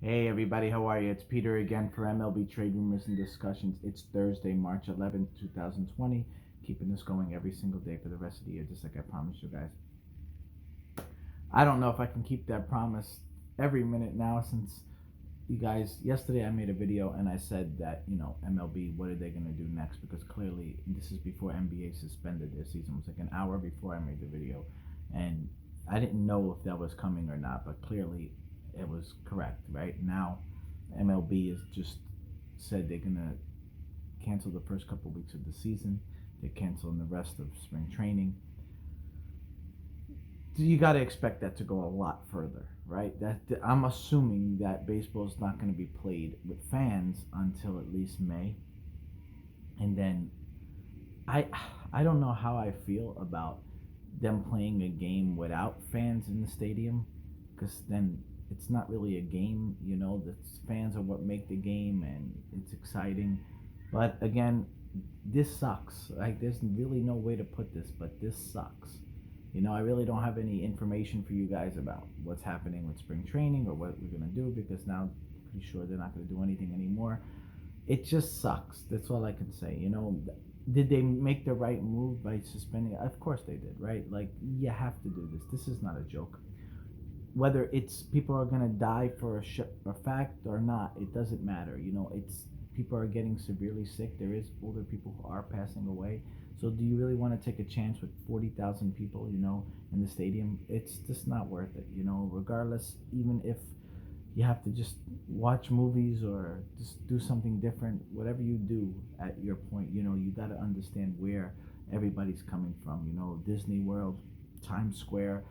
Hey everybody, how are you? It's Peter again for MLB Trade Rumors and Discussions. It's Thursday, March 11th, 2020. Keeping this going every single day for the rest of the year, just like I promised you guys. I don't know if I can keep that promise every minute now since you guys, yesterday I made a video and I said that, MLB, what are they going to do next? Because clearly, this is before NBA suspended their season. It was like an hour before I made the video. And I didn't know if that was coming or not, but clearly it was correct, right? Now, MLB has just said they're going to cancel the first couple weeks of the season. They're canceling the rest of spring training. You got to expect that to go a lot further, right? That I'm assuming that baseball is not going to be played with fans until at least May, and then I I don't know how I feel about them playing a game without fans in the stadium, because then it's not really a game. The fans are what make the game, and it's exciting. But again, this sucks. Like, there's really no way to put this, but this sucks. I really don't have any information for you guys about what's happening with spring training or what we're going to do, because now I'm pretty sure they're not going to do anything anymore. It just sucks. That's all I can say. Did they make the right move by suspending? Of course they did, right? Like, you have to do this. This is not a joke. Whether it's people are going to die for a fact or not, it doesn't matter. It's people are getting severely sick. There is older people who are passing away. So do you really want to take a chance with 40,000 people, in the stadium? It's just not worth it, regardless, even if you have to just watch movies or just do something different, whatever you do at your point, you got to understand where everybody's coming from. Disney World, Times Square,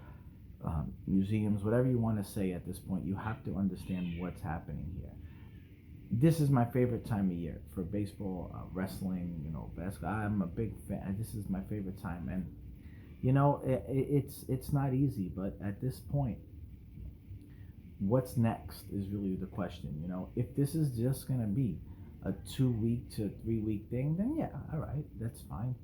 museums, whatever you want to say at this point, you have to understand what's happening here. This is my favorite time of year for baseball, wrestling, basketball. I'm a big fan. This is my favorite time, and it's not easy, but at this point, what's next is really the question. If this is just gonna be a 2 week to 3 week thing, then yeah, all right, that's fine.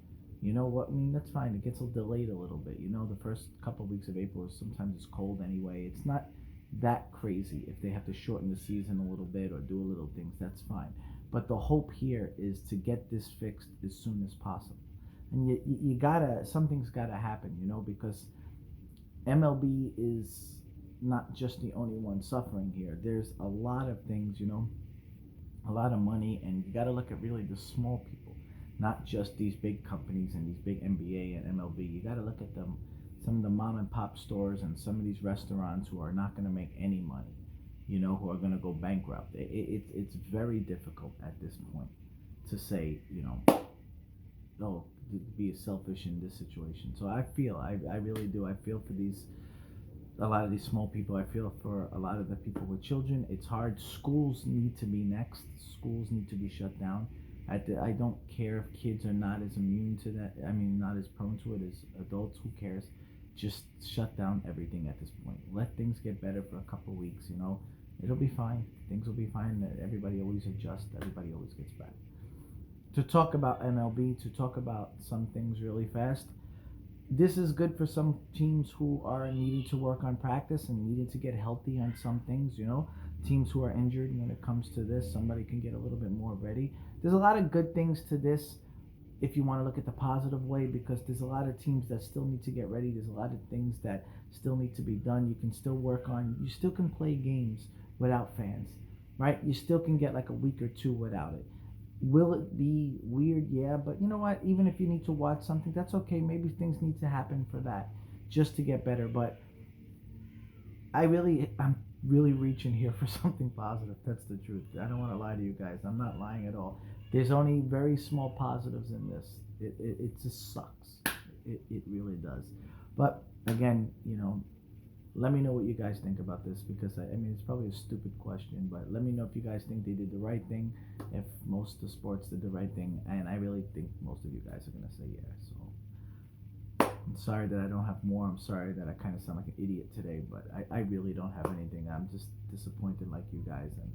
You know what? I mean, that's fine. It gets delayed a little bit. The first couple of weeks of April is sometimes it's cold anyway. It's not that crazy. If they have to shorten the season a little bit or do a little things, that's fine. But the hope here is to get this fixed as soon as possible. And you gotta, something's gotta happen, because MLB is not just the only one suffering here. There's a lot of things, a lot of money, and you got to look at really the small people, not just these big companies and these big NBA and MLB. You got to look at them, some of the mom and pop stores and some of these restaurants who are not going to make any money, who are going to go bankrupt. It's very difficult at this point to say, oh, be selfish in this situation. So I really do. I feel for a lot of these small people. I feel for a lot of the people with children. It's hard. Schools need to be next. Schools need to be shut down. I don't care if kids are not as immune to that. I mean, not as prone to it as adults. Who cares? Just shut down everything at this point. Let things get better for a couple of weeks. It'll be fine. Things will be fine. Everybody always adjusts. Everybody always gets back. To talk about MLB, to talk about some things really fast, this is good for some teams who are needing to work on practice and needing to get healthy on some things. Teams who are injured, when it comes to this, somebody can get a little bit more ready. There's a lot of good things to this if you want to look at the positive way, because there's a lot of teams that still need to get ready. There's a lot of things that still need to be done. You can still work on, you still can play games without fans, right? You still can get like a week or two without it. Will it be weird? Yeah, but you know what? Even if you need to watch something, that's okay. Maybe things need to happen for that just to get better. But I'm really reaching here for something positive. That's the truth. I don't want to lie to you guys. I'm not lying at all. There's only very small positives in this. It just sucks. It really does. But again, let me know what you guys think about this, because I mean, it's probably a stupid question, but let me know if you guys think they did the right thing, if most of the sports did the right thing, and I really think most of you guys are going to say yeah. So I'm sorry that I don't have more. I'm sorry that I kind of sound like an idiot today, but I really don't have anything. I'm just disappointed like you guys, and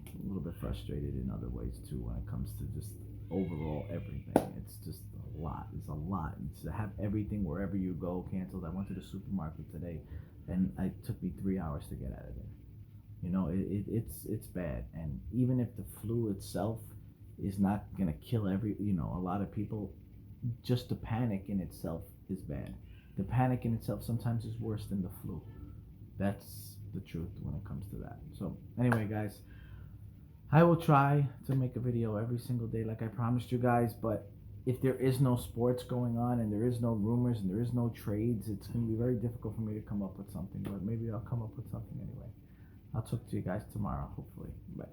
a little bit frustrated in other ways too when it comes to just overall everything. It's just a lot. It's a lot. And to have everything wherever you go canceled. I went to the supermarket today, and it took me 3 hours to get out of there. it's bad. And even if the flu itself is not gonna kill a lot of people, just the panic in itself is bad. The panic in itself sometimes is worse than the flu. That's the truth when it comes to that. So anyway, guys, I will try to make a video every single day like I promised you guys, but if there is no sports going on and there is no rumors and there is no trades, it's going to be very difficult for me to come up with something, but maybe I'll come up with something anyway. I'll talk to you guys tomorrow, hopefully. Bye.